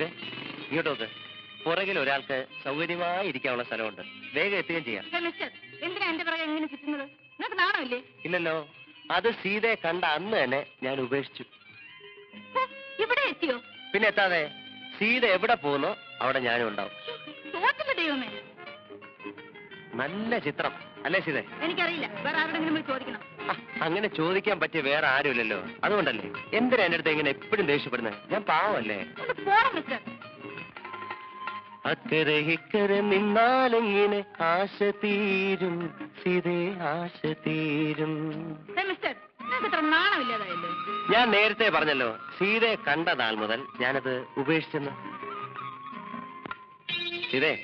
ഇത് ഇങ്ങോട്ട് നോക്ക്. പുറകിൽ ഒരാൾക്ക് സൗകര്യമായി ഇരിക്കാനുള്ള സ്ഥലമുണ്ട്. വേഗം എത്തുകയും ചെയ്യാം. എന്തിനാ എന്റെ പുറകെ എങ്ങനെ ചുറ്റുന്നത്? നിങ്ങൾക്ക് നാണമില്ലേ? ഇല്ലല്ലോ. അത് സീതയെ കണ്ട അന്ന് തന്നെ ഞാൻ ഉപേക്ഷിച്ചു. ഇവിടെ എത്തിയോ? പിന്നെ എത്താതെ. സീത എവിടെ പോകുന്നോ അവിടെ ഞാനും ഉണ്ടാവും. തോറ്റില്ല ദൈവമേ. നല്ല ചിത്രം അല്ലേ സീത? എനിക്കറിയില്ല, വേറെ ആരോടെങ്കിലും പോയി ചോദിക്കണം. അങ്ങനെ ചോദിക്കാൻ പറ്റിയ വേറെ ആരുമില്ലല്ലോ. അതുകൊണ്ടല്ലേ എന്തിനാ എന്റെ അടുത്ത് ഇങ്ങനെ എപ്പോഴും ദേഷ്യപ്പെടുന്നത്? ഞാൻ പാവല്ലേ? അക്കരെ ഇക്കരെ നിന്നാലെങ്ങനെ ആശ തീരും സീതേ, ആശ തീരും. ഞാൻ നേരത്തെ പറഞ്ഞല്ലോ, സീതയെ കണ്ട നാൾ മുതൽ ഞാനത് ഉപേക്ഷിച്ചെന്ന്. സീതേ,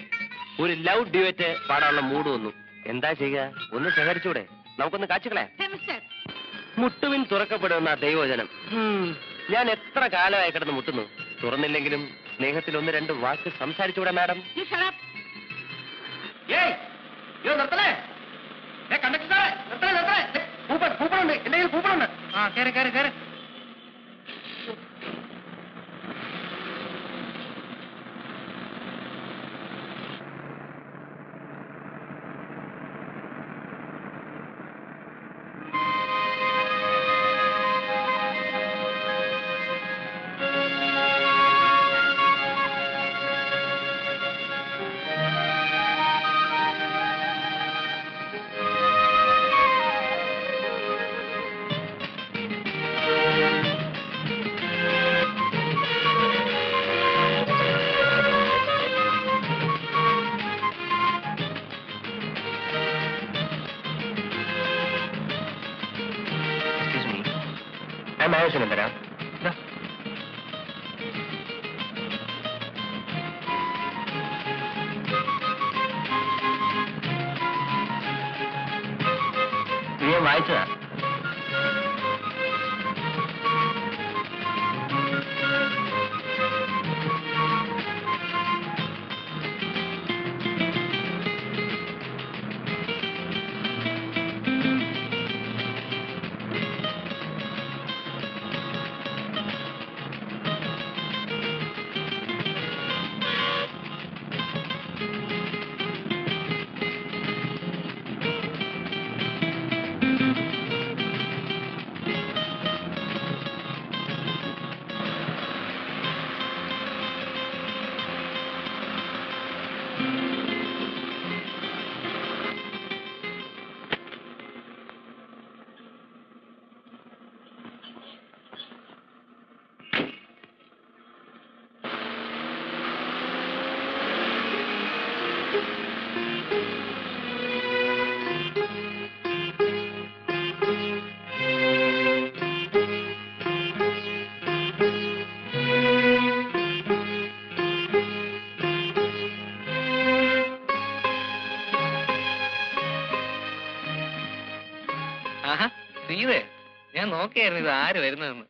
ഒരു ലവ് ഡ്യൂറ്റ് പാടാനുള്ള മൂഡ് വന്നു. എന്താ ചെയ്യുക? ഒന്ന് ശേഖരിച്ചൂടെ? നമുക്കൊന്ന് കാച്ചുകളെ. മുട്ടുവിൻ തുറക്കപ്പെടുന്ന ദൈവജനം. ഞാൻ എത്ര കാലമായി കിടന്ന് മുട്ടുന്നു. തുറന്നില്ലെങ്കിലും സ്നേഹത്തിൽ ഒന്ന് രണ്ട് വാക്ക് സംസാരിച്ചൂടെ മാഡം? എന്തെങ്കിലും കൂപ്പണുണ്ട്. ആ കയറി കയറി കയറി. ആവശ്യം തരാം. ഞാൻ വായിച്ചതാ. സീതേ, ഞാൻ നോക്കിയായിരുന്നു ഇത് ആര് വരുന്നതെന്ന്.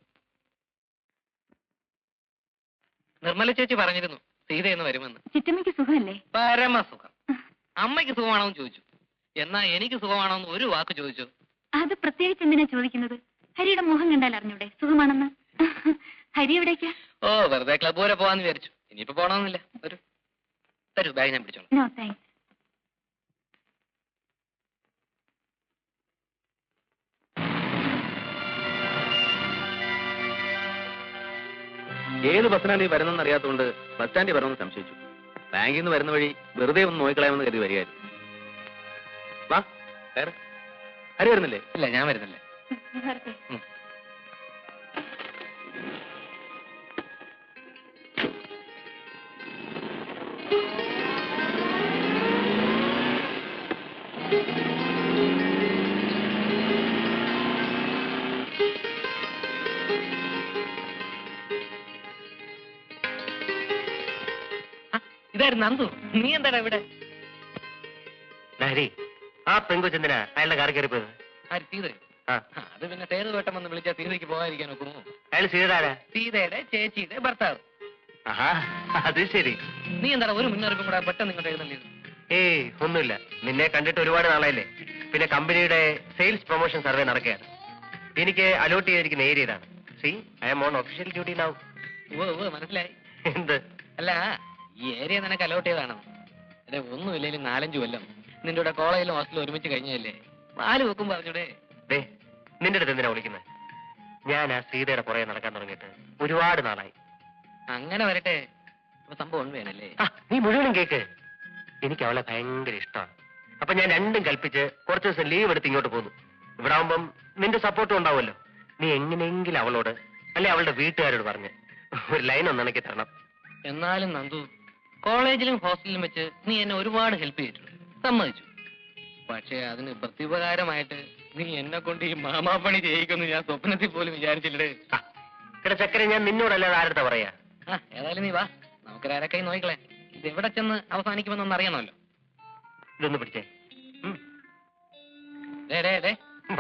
നിർമ്മല ചേച്ചി പറഞ്ഞിരുന്നു സീതയെന്ന് വരുമെന്ന്. ചിറ്റമ്മയ്ക്ക് സുഖമല്ലേ? പരമസുഖം. അമ്മയ്ക്ക് സുഖമാണോന്ന് ചോദിച്ചു. എന്നാ എനിക്ക് സുഖമാണോന്ന് ഒരു വാക്ക് ചോദിച്ചു. അത് പ്രത്യേകിച്ച് എന്തിനാ ചോദിക്കുന്നത്? ഹരിയുടെ മുഖം കണ്ടാൽ അറിഞ്ഞൂടെ സുഖമാണെന്ന്? ഹരി എവിടേക്കാ? ഓ, വെറുതെ ക്ലബ് വരെ പോവാന്ന് വിചാരിച്ചു. ഇനിയിപ്പോ പോണമെന്നില്ല. തരൂ, ബാഗ് ഞാൻ പിടിച്ചോളാം. No thanks. ഏത് ബസ്സിനാണ് ഈ വരുന്നെന്ന് അറിയാത്തതുകൊണ്ട് ബസ് സ്റ്റാൻഡിൽ വരണമെന്ന് സംശയിച്ചു. ബാങ്കിൽ നിന്ന് വരുന്ന വഴി വെറുതെ ഒന്ന് നോക്കിക്കളയാമെന്ന് കരുതി വരികയായിരുന്നു. വാ, വേറെ ഹരി വരുന്നില്ലേ? ഇല്ല, ഞാൻ വരുന്നില്ലേ. ഇതായിരുന്നു നന്ദു. നീ എന്താടാ ഇവിടെ? ഹരി, ആ പെങ്കൊച്ചെന്തിനാ അയാളുടെ കാർ കയറിപ്പോയത്? അത് പിന്നെ സേതു വേട്ടം വന്ന് വിളിച്ചാൽ സീതയ്ക്ക് പോകാതിരിക്കാൻ നോക്കുന്നു. അയാൾ സീതയുടെ ചേച്ചിയുടെ ഭർത്താവ്. അത് ശരി. നീ എന്താ ഒരു മുന്നറിയിപ്പും കൂടെ പെട്ടെന്ന് ഇങ്ങോട്ട് എഴുന്നള്ളിയത്? ഏയ് ഒന്നുമില്ല. നിന്നെ കണ്ടിട്ട് ഒരുപാട് നാളായില്ലേ. പിന്നെ കമ്പനിയുടെ സെയിൽസ് പ്രൊമോഷൻ സർവേ നടക്കുകയാണ്. എനിക്ക് അലോട്ട് ചെയ്തിരിക്കുന്ന ഏരിയ ഇതാണ്. See, I am on official duty now. മനസ്സിലായി. എന്ത്? അല്ല, ഈ ഏരിയ നിനക്ക് അലോട്ട് ചെയ്താണോ? അല്ലെ, ഒന്നുമില്ലെങ്കിലും 4-5 കൊല്ലം നിന്റെ കൂടെ കോളേജിലും ഹോസ്റ്റലും ഒരുമിച്ച് കഴിഞ്ഞല്ലേ? 4 വെക്കും പറഞ്ഞൂടെ? നിന്റെ അടുത്ത് എന്തിനാ വിളിക്കുന്നത്? ഞാൻ ആ സീതയുടെ പുറകെ നടക്കാൻ തുടങ്ങിയിട്ട് ഒരുപാട് നാളായി. അങ്ങനെ വരട്ടെ. അപ്പൊ സംഭവം വേണല്ലേ? നീ മുഴുവനും കേക്ക്. എനിക്ക് അവളെ ഭയങ്കര ഇഷ്ടമാണ്. അപ്പൊ ഞാൻ രണ്ടും കൽപ്പിച്ച് കുറച്ച് ദിവസം ലീവ് എടുത്ത് ഇങ്ങോട്ട് പോന്നു. ഇവിടെ ആവുമ്പം നിന്റെ സപ്പോർട്ടും ഉണ്ടാവുമല്ലോ. നീ എങ്ങനെയെങ്കിലും അവളോട് അല്ലെ അവളുടെ വീട്ടുകാരോട് പറഞ്ഞ് ഒരു ലൈൻ ഒന്ന് ഇണക്കി തരണം. എന്നാലും നന്ദു, കോളേജിലും ഹോസ്റ്റലിലും വെച്ച് നീ എന്നെ ഒരുപാട് ഹെൽപ്പ് ചെയ്തിട്ടുണ്ട്, സമ്മതിച്ചു. പക്ഷെ അതിന് പ്രത്യുപകാരമായിട്ട് നീ എന്നെ കൊണ്ട് ഈ മാമാപ്പണി ചെയ്യിക്കുമെന്ന് ഞാൻ സ്വപ്നത്തിൽ പോലും വിചാരിച്ചില്ലേ. ചക്കര, ഞാൻ നിന്നോടല്ലാതെ ആരുടെ പറയാ? ഏതായാലും നീ വാ, നമുക്കൊരു അരക്കൈ നോക്കിക്കളെ. ഇത് എവിടെ ചെന്ന് അവസാനിക്കുമെന്നൊന്ന് അറിയണമല്ലോ. ഇതൊന്ന് പിടിച്ചേ.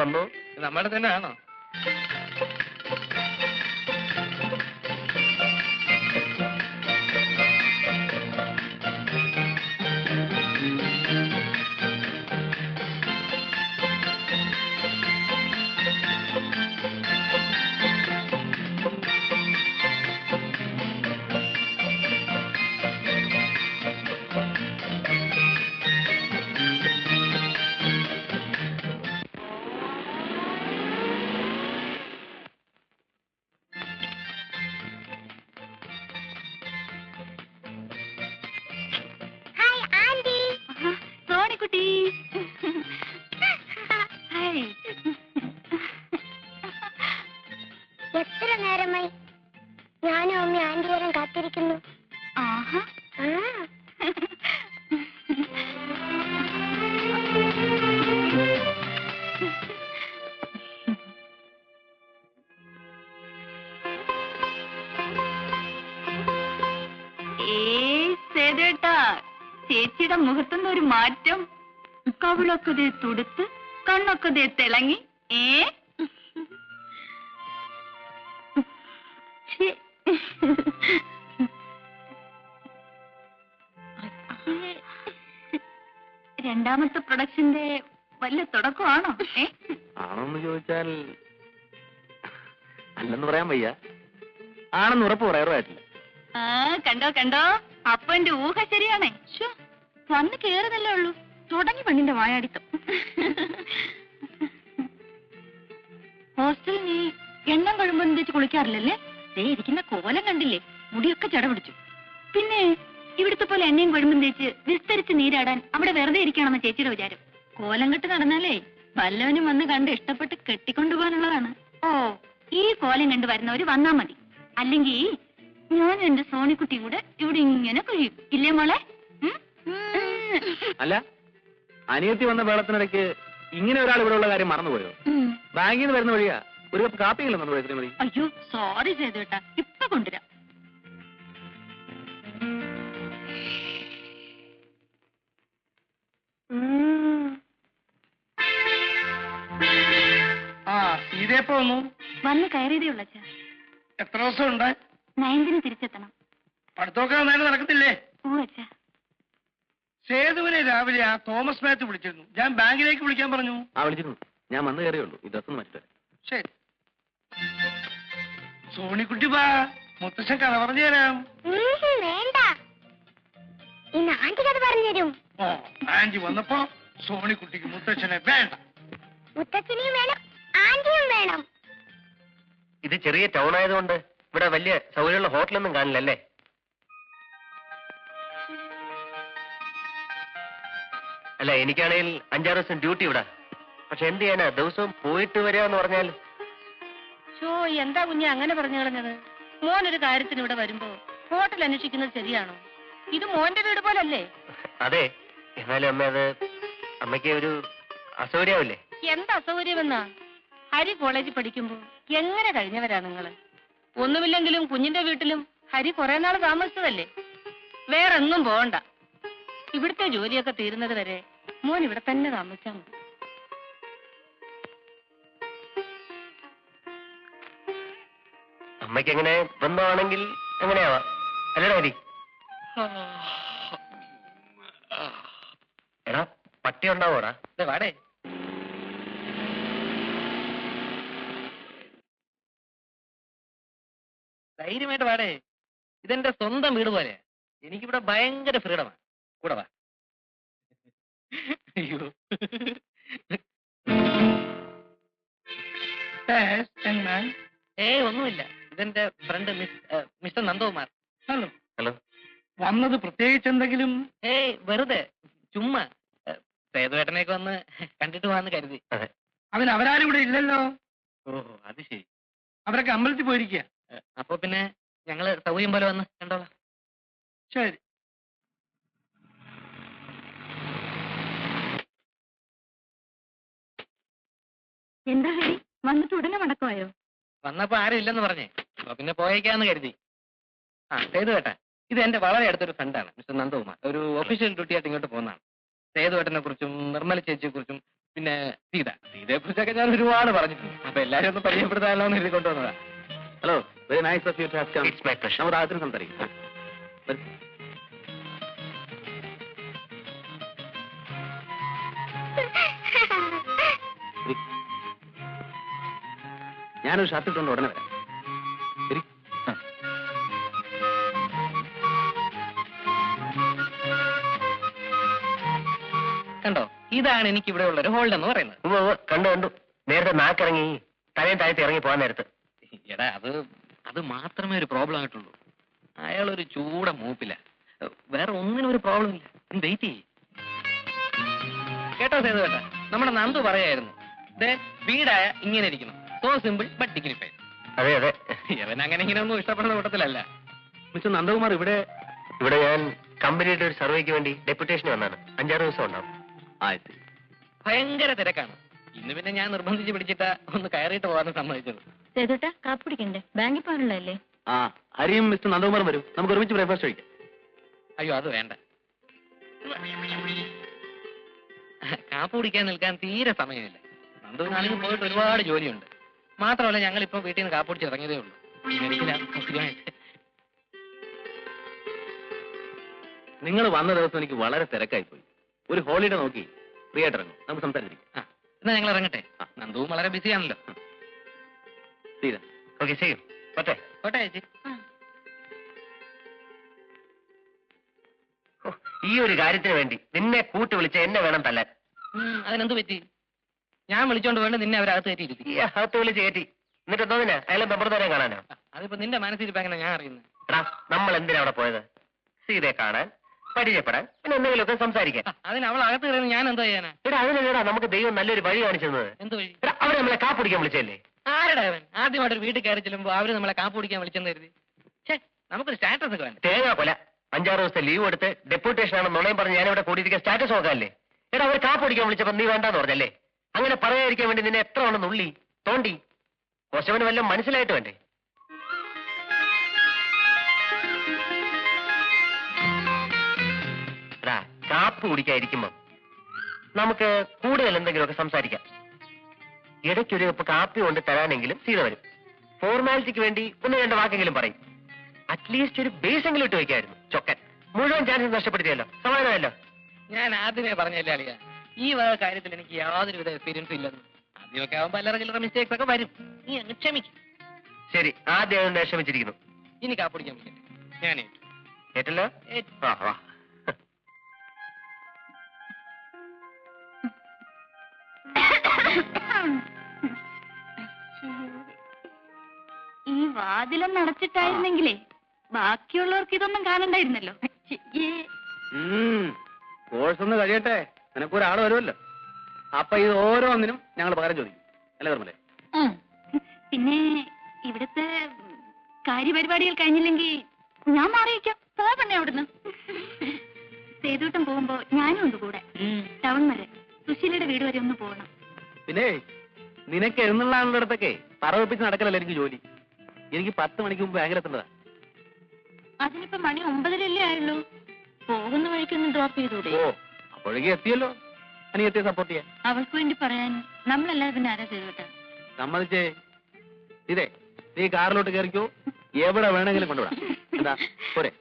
വന്നു. നമ്മുടെ തന്നെ ആണോ? എത്ര നേരമായി ഞാനും അമ്മ ആന്റി വരാൻ കാത്തിരിക്കുന്നു. ചേച്ചിയുടെ മുഖത്തുനിന്ന് ഒരു മാറ്റം. കവിളൊക്കെ ദേ തുടുത്ത്, കണ്ണൊക്കെ ദേ തിളങ്ങി. രണ്ടാമത്തെ പ്രൊഡക്ഷന്റെ വല്ല തുടക്കമാണോ? ആണോന്ന് ചോദിച്ചാൽ അല്ലെന്ന് പറയാൻ വയ്യ, ആണെന്ന് ഉറപ്പ് പറയാറുമായിട്ടില്ല. കണ്ടോ കണ്ടോ, അപ്പൊ എന്റെ ഊഹ ശരിയാണേ. വന്ന് കേറുന്നല്ലേ ഉള്ളൂ, തുടങ്ങി പെണ്ണിന്റെ വായാടിത്തം. ഹോസ്റ്റലിൽ നീ എണ്ണം കഴിയുമ്പോൾ തേച്ച് കുളിക്കാറില്ലല്ലേ? ദേ ഇരിക്കുന്ന കോലം കണ്ടില്ലേ, മുടിയൊക്കെ ചടപിടിച്ചു. പിന്നെ ഇവിടുത്തെ പോലെ എണ്ണയും കൊഴുമ്പും തേച്ച് വിസ്തരിച്ച് നീരാടാൻ അവിടെ വെറുതെ ഇരിക്കണമെന്ന് ചേച്ചിയുടെ വിചാരം. കോലം കെട്ട് നടന്നാലേ വല്ലവനും വന്ന് കണ്ട് ഇഷ്ടപ്പെട്ട് കെട്ടിക്കൊണ്ടുപോകാനുള്ളതാണ്. ഓ, ഈ കോലം കണ്ട് വരുന്നവര് വന്നാ മതി. അല്ലെങ്കിൽ ഞാനും എന്റെ സോണിക്കുട്ടിയും കൂടെ ഇവിടെ ഇങ്ങനെ കഴിയും, ഇല്ലേ മോളെ? അല്ല, അനിയത്തി വന്ന വേളത്തിനിടയ്ക്ക് ഇങ്ങനെ ഒരാൾ ഇവിടെ ഉള്ള കാര്യം മറന്നുപോയോ? ബാങ്കിൽ നിന്ന് വരുന്ന വഴിയാ, ഒരു കപ്പ് കാപ്പിയില്ലെന്നു മതി. അയ്യോ സോറി സേതുവേട്ടാ, ഇപ്പൊ കൊണ്ടുവരാം. വന്ന് കയറിയതേ ഉള്ള. എത്ര ദിവസം ഉണ്ട്? 9ന് തിരിച്ചെത്തണം. പഠിത്തമൊക്കെ നന്നായിട്ട് നടക്കത്തില്ലേ? സേതുവിനെ രാവിലെ ആ തോമസ് മാത്യു വിളിച്ചിരുന്നു. ഞാൻ ബാങ്കിലേക്ക് വിളിക്കാൻ പറഞ്ഞു. വിളിച്ചിരുന്നു, ഞാൻ വന്ന് കയറിയുള്ളൂ. ഇതൊന്നും മറ്റേ. ശരി സോണിക്കുട്ടി വാ, മുത്തശ്ശൻ കഥ പറഞ്ഞു തരാം. വേണ്ട, ഇന്ന് ആന്റി കഥ പറഞ്ഞു തരും. ഓ, ആന്റി വന്നപ്പോ സോണിക്കുട്ടിക്ക് മുത്തശ്ശനെ വേണ്ട. മുത്തച്ഛനെയും വേണം, ആന്റിയും വേണം. ഇത് ചെറിയ ടൗൺ ആയതുകൊണ്ട് ഇവിടെ വലിയ സൗകര്യമുള്ള ഹോട്ടലൊന്നും കാണില്ലല്ലേ? അല്ല, എനിക്കാണെങ്കിൽ 5-6 ദിവസം ഡ്യൂട്ടി ഇവിടെ. പക്ഷെ എന്ത് ചെയ്യാനാ, ദിവസവും പോയിട്ട് വരിക എന്ന് പറഞ്ഞാൽ. എന്താ കുഞ്ഞെ അങ്ങനെ പറഞ്ഞു കളഞ്ഞത്? മോനൊരു കാര്യത്തിന് ഇവിടെ വരുമ്പോ ഹോട്ടൽ അന്വേഷിക്കുന്നത് ശരിയാണോ? ഇത് മോന്റെ വീട് പോലല്ലേ? അതെ, എന്നാലും അമ്മ, അത് അമ്മയ്ക്ക് ഒരു അസൗകര്യാവില്ലേ? എന്താ അസൗകര്യമെന്നാ? ഹരി കോളേജിൽ പഠിക്കുമ്പോ എങ്ങനെ കഴിഞ്ഞവരാ നിങ്ങള്? ഒന്നുമില്ലെങ്കിലും കുഞ്ഞിന്റെ വീട്ടിലും ഹരി കുറെ നാൾ താമസിച്ചതല്ലേ. വേറെങ്ങും പോകണ്ട. ഇവിടുത്തെ ജോലിയൊക്കെ തീരുന്നത് വരെ മോൻ ഇവിടെ തന്നെ താമസിച്ചാ മതി. അമ്മയ്ക്ക് എങ്ങനെ ബന്ധമാണെങ്കിൽ എങ്ങനെയാവാ, അല്ലേടാ ഹരി? എടാ, പട്ടി ഉണ്ടാവോടാ? വാടേ, ധൈര്യമായിട്ട് വാടേ. ഇതെന്റെ സ്വന്തം വീട് പോലെ. എനിക്കിവിടെ ഭയങ്കര ഫ്രീഡമാണ്. കൂടെ വാ. അയ്യോ. ഒന്നുമില്ല. ഇതെന്റെ front mister Nandakumar. Hello. Hello. വന്നത് പ്രത്യേകിച്ച് എന്തെങ്കിലും? വെറുതെ ചുമ്മാ സേതുവേട്ടനെയൊക്കെ വന്ന് കണ്ടിട്ട് പോവാന്ന് കരുതി. അതിന് അവരാരും ഇവിടെ ഇല്ലല്ലോ. ഓഹോ, അത് ശരി. അവരൊക്കെ അമ്പലത്തിൽ പോയിരിക്കുക. അപ്പൊ പിന്നെ ഞങ്ങള് സൗകര്യം പോലെ വന്ന് കണ്ടോളാം. ശരി. എന്താ ഹരി, വന്നിട്ട് ഉടനെ മടക്കമായോ? വന്നപ്പോ ആരും ഇല്ലെന്ന് പറഞ്ഞേ. അപ്പൊ പിന്നെ പോയേക്കാന്ന് കരുതി. സേതുവേട്ട, ഇത് എന്റെ വളരെ അടുത്തൊരു ഫ്രണ്ടാണ്, മിസ്റ്റർ നന്ദകുമാർ. ഒരു ഒഫീഷ്യൽ ഡ്യൂട്ടി ആയിട്ട് ഇങ്ങോട്ട് പോകുന്നതാണ്. സേതുവേട്ടനെ കുറിച്ചും നിർമ്മല ചേച്ചിയെ കുറിച്ചും പിന്നെ സീതയെ കുറിച്ചൊക്കെ ഞാൻ ഒരുപാട് പറഞ്ഞിട്ടുണ്ട്. അപ്പൊ എല്ലാരും ഒന്ന് പരിചയപ്പെടുത്താമല്ലോ എന്ന് എഴുതി കൊണ്ടുവന്നതാ. Hello, very nice of you to have come. It's my pleasure. നമ്മുടെ ആദ്യം സംസാരിക്കും. ഞാനൊരു ഷർട്ട് ഇട്ടുകൊണ്ട് ഉടനെ വരാം. ശരി. കണ്ടോ, ഇതാണ് എനിക്ക് ഇവിടെ ഉള്ള ഒരു ഹോൾഡ് എന്ന് പറയുന്നത്. കണ്ടു കണ്ടു. നേരത്തെ നാക്കിറങ്ങി തലയും താഴത്ത് ഇറങ്ങി പോകാൻ നേരത്ത്. എടാ, അത് മാത്രമേ ഒരു പ്രോബ്ലം ആയിട്ടുള്ളൂ. അയാളൊരു ചൂട മൂപ്പില്ല. വേറെ ഒന്നിനും ഒരു പ്രോബ്ലം ഇല്ല. വെയിറ്റ് ചെയ്യ്. കേട്ടോ സേതുവേട്ട, നമ്മുടെ നന്ദു പറയായിരുന്നു, വീടായ ഇങ്ങനെ ഇരിക്കണം, സോ സിമ്പിൾ ബട്ട് ഡിഗ്നിഫൈഡ്. അതെ അതെ, ഇവൻ അങ്ങനെ ഇങ്ങനെ ഒന്നും ഇഷ്ടപ്പെടുന്ന കൂട്ടത്തിലല്ല. മിസ്റ്റർ നന്ദകുമാർ, ഇവിടെ ഞാൻ കമ്പനിയുടെ ഒരു സർവേക്ക് വേണ്ടി ഡെപ്യൂട്ടേഷൻ വന്നാണ്. 5-6 ദിവസം ഉണ്ടാവും. ഭയങ്കര തിരക്കാണ്. ഇന്ന് പിന്നെ ഞാൻ നിർബന്ധിച്ച് പിടിച്ചിട്ട് ഒന്ന് കയറിയിട്ട് പോകാൻ സമ്മതിച്ചത്. സേതുട്ടാ, കാപ്പി കുടിക്കണ്ടേ? ബാങ്കിൽ പോകാനുള്ളതല്ലേ? ഹരിയും മിസ്റ്റർ നന്ദകുമാറും വരും, നമുക്ക് ഒരുമിച്ച് ബ്രേക്ക്ഫാസ്റ്റ് കഴിക്കാം. അയ്യോ, അത് വേണ്ട. കാപ്പി കുടിക്കാൻ നിൽക്കാൻ തീരെ സമയമില്ല. നന്ദുവിനാണെങ്കിൽ പോയിട്ട് ഒരുപാട് ജോലിയുണ്ട്. മാത്രമല്ല, ഞങ്ങളിപ്പോ വീട്ടിൽ നിന്ന് കാപ്പി കുടിച്ച് ഇറങ്ങിയതേ ഉള്ളൂ. നിങ്ങൾ വന്ന ദിവസം എനിക്ക് വളരെ തിരക്കായി പോയി. ഒരു ഹോളിഡേ നോക്കി ഫ്രീ ആയിട്ട് ഇറങ്ങും, നമുക്ക് സംസാരിച്ചിരിക്കാം. എന്നാ ഞങ്ങൾ ഇറങ്ങട്ടെ. നന്ദുവും വളരെ ബിസിയാണല്ലോ. ഓക്കെ, ചെയ്യും. കോട്ടെ ചേച്ചി. ഈ ഒരു കാര്യത്തിന് വേണ്ടി നിന്നെ കൂട്ടി വിളിച്ച് എന്നെ വേണം തല്ലാൻ. അതിനെന്ത് പറ്റി? ഞാൻ വിളിച്ചോണ്ട് വേണ്ട നിന്നെ അവരകത്ത് കയറ്റിയിരുത്തി. അകത്ത് വിളിച്ച് കയറ്റി. എന്നിട്ട് എന്തോന്നിനാ അയാളെ ബബ്രതരെ കാണാനോ? അതിപ്പോ നിന്റെ മനസ്സിരിപ്പോ എങ്ങനെ ഞാൻ അറിയുന്നത്? എടാ, നമ്മൾ എന്തിനാ അവിടെ പോയത്? സീതയെ കാണാൻ, പരിചയപ്പെടാൻ, പിന്നെ എന്തെങ്കിലുമൊക്കെ സംസാരിക്കാൻ. അതിന് അവൾ അകത്ത് കയറുന്നത് ഞാൻ എന്തോ ചെയ്യാനാ? എടാ, അതിനെടാ നമുക്ക് ദൈവം നല്ലൊരു വഴി കാണിച്ചു തന്നത്. എന്ത് വഴി? അവരെ നമ്മളെ കാപ്പിടിക്കാൻ വിളിച്ചല്ലേ? ആരുടെ അവൻ? ആദ്യമായിട്ടൊരു വീട്ടിൽ കയറി ചെല്ലുമ്പോ അവര് നമ്മളെ കാപ്പ് കുടിക്കാൻ വിളിച്ചെന്ന് കരുതി. നമുക്കൊരു സ്റ്റാറ്റസ് ഒക്കെ വേണ്ട. തേങ്ങാ കൊല. 5-6 ദിവസത്തെ ലീവ് എടുത്ത് ഡെപ്യൂട്ടേഷൻ ആണ് നുണയും പറഞ്ഞ് ഞാനിവിടെ കൂടിയിരിക്കാൻ സ്റ്റാറ്റസ് നോക്കാല്ലേ? എടാ, അവർ കാപ്പ് കുടിക്കാൻ വിളിച്ചപ്പോ നീ വേണ്ടാന്ന് പറഞ്ഞല്ലേ? അങ്ങനെ പറയാതിരിക്കാൻ വേണ്ടി നിന്നെ എത്ര വേണം നുള്ളി തോണ്ടി? കൊശവന് വല്ലതും മനസ്സിലായിട്ട് വേണ്ടേ? എടാ, കാപ്പ് കുടിക്കാതിരിക്കുമ്പോ നമുക്ക് കൂടുതൽ എന്തെങ്കിലുമൊക്കെ സംസാരിക്കാം. ഇടയ്ക്കൊരു കപ്പ് കാപ്പി കൊണ്ട് തരാനെങ്കിലും സീത വരും. ഫോർമാലിറ്റിക്ക് വേണ്ടി 1-2 വാക്കെങ്കിലും പറയും. അറ്റ്ലീസ്റ്റ് ഒരു ബേസെങ്കിലും ഇട്ട് വയ്ക്കായിരുന്നു. ചൊക്കൻ മുഴുവൻ ചാൻസ് നഷ്ടപ്പെടുത്തിയല്ലോ. സമാധാനമല്ലോ. ഞാൻ ആദ്യമേ പറഞ്ഞല്ലേ അളിയ, ഈ വക കാര്യത്തിൽ എനിക്ക് യാതൊരുവിധ എക്സ്പീരിയൻസും ഇല്ലെന്ന്. ആദ്യമൊക്കെ ആവുമ്പോ അല്ലറ ചില്ലറ മിസ്റ്റേക്സ് ഒക്കെ വരും. നീ അങ്ങ് ക്ഷമിക്കും. ശരി, ആദ്യം ക്ഷമിച്ചിരിക്കുന്നു. ഇനി കാപ്പിടിക്കാൻ പറ്റില്ല. ഞാൻ കേട്ടല്ലോ. ഈ വാതിലൊന്നും അടച്ചിട്ടായിരുന്നെങ്കിലേ ബാക്കിയുള്ളവർക്ക് ഇതൊന്നും കാണണ്ടായിരുന്നല്ലോ. കോഴ്സ് ഒന്ന് കഴിയട്ടെ, നിനക്കൊരാൾ വരുമല്ലോ. അപ്പൊ ഇത് ഓരോന്നിനും ഞങ്ങൾ പകരം ചോദിക്കും, അല്ലേ നിർമ്മലേ? പിന്നെ ഇവിടുത്തെ കാര്യപരിപാടികൾ കഴിഞ്ഞില്ലെങ്കിൽ ഞാൻ മാറിയിക്കാം. പോവണേ അവിടുന്ന്. സേതുട്ടം പോകുമ്പോ ഞാനും ഉണ്ട് കൂടെ. ടൗൺ വരെ, സുശീലയുടെ വീട് വരെ ഒന്ന് പോകണം. പിന്നെ നിനക്ക് എഴുന്നുള്ള ആളുടെ അടുത്തൊക്കെ പറവപ്പിച്ച് നടക്കലല്ല എനിക്ക് ജോലി. എനിക്ക് 10 മണിക്ക് മുമ്പ് ബാങ്കിലെത്തേണ്ടതാ. അതിനിപ്പോ മണി 9:30 ആയുള്ളൂ. പോകുന്ന വഴിക്കൊന്ന് ഡ്രോപ്പ് ചെയ്തൂടെ? ഓ, അപ്പോഴേക്കും എത്തിയല്ലോ. അനിയത്തെ സപ്പോർട്ട് ചെയ്യാൻ അവൾക്ക് വേണ്ടി പറയാൻ നമ്മളല്ലാതെ പിന്നെ ആരാ സേതുട്ട? സമ്മതിച്ചേ. ഇതേ, നീ കാറിലോട്ട് കയറിക്കോ, എവിടെ വേണമെങ്കിലും കൊണ്ടുവിടാം. എന്താ പോരെ?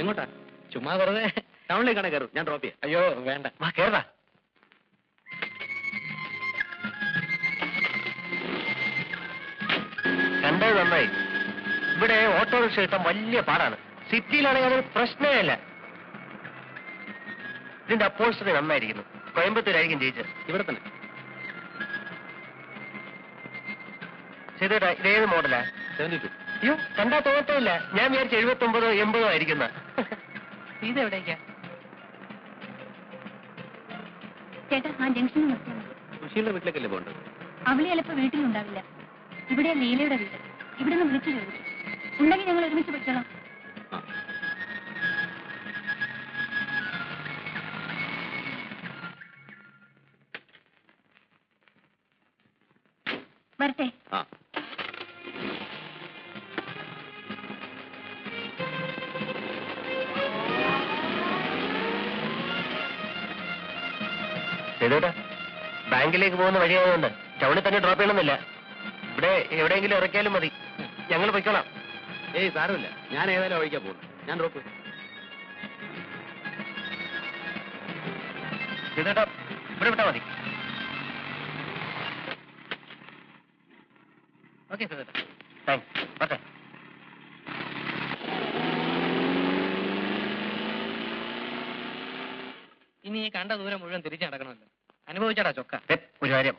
എങ്ങോട്ടാ? ചുമ്മാ വെറുതെ ടൗണിലേക്കാണ് കയറും, ഞാൻ ഡ്രോപ്പ് ചെയ്യാം. അയ്യോ വേണ്ട, വാ കേറാ. വന്നത് നന്നായി. ഇവിടെ ഓട്ടോറിക്ഷ കിട്ടാൻ വലിയ പാടാണ്. സിറ്റിയിലാണെങ്കിൽ അതൊരു പ്രശ്നമേ അല്ല. ഇതിന്റെ അപ്പോൾസ്റ്ററി നന്നായിരിക്കുന്നു. കോയമ്പത്തൂരായിരിക്കും ജയിച്ചത്. ഇവിടെ തന്നെ. ചെയ്തേട്ടാ, ഇതേത് മോഡലാ? 72. അയ്യോ, കണ്ടാ തോന്നത്തില്ല. ഞാൻ വിചാരിച്ചു 79 80 ആയിരിക്കുന്ന. ഇതെവിടേക്കാ? ചേട്ടാ, ആ ജംഗ്ഷനിൽ നിർത്തിയാൽ മതി. സുശീലിന്റെ വീട്ടിലേക്കല്ലേ പോകേണ്ടത്? അവളെ ചിലപ്പോ വീട്ടിലുണ്ടാവില്ല. ഇവിടെ ലീലയുടെ വീട്. ഇവിടെ നിന്ന് വിളിച്ചു ചോദിച്ചു. ഉണ്ടെങ്കിൽ ഞങ്ങൾ ഒരുമിച്ച് പഠിക്കണം. വരട്ടെ. ചെയ്തോട്ടാ, ബാങ്കിലേക്ക് പോകുന്ന വഴിയായതുകൊണ്ട് ടൗണിൽ തന്നെ ഡ്രോപ്പ് ചെയ്യണമെന്നില്ല. ഇവിടെ എവിടെയെങ്കിലും ഇറക്കിയാലും മതി. ഞങ്ങൾ പൊയ്ക്കോളാം. ഏയ് സാരമില്ല, ഞാൻ ഏതായാലും ഒഴിക്കാൻ പോകുന്നു. ഞാൻ ഡ്രോപ്പ് ചെയ്തോട്ടാ, ഇവിടെ വിട്ടാ മതി. ഓക്കെ സുധേട്ടാ, താങ്ക്സ്. ഓക്കെ. ഇനി ഈ കണ്ട ദൂരം മുഴുവൻ തിരിച്ചു നടക്കണമല്ലോ. അനുഭവിച്ചാടാ ചൊക്ക. ഒരു കാര്യം,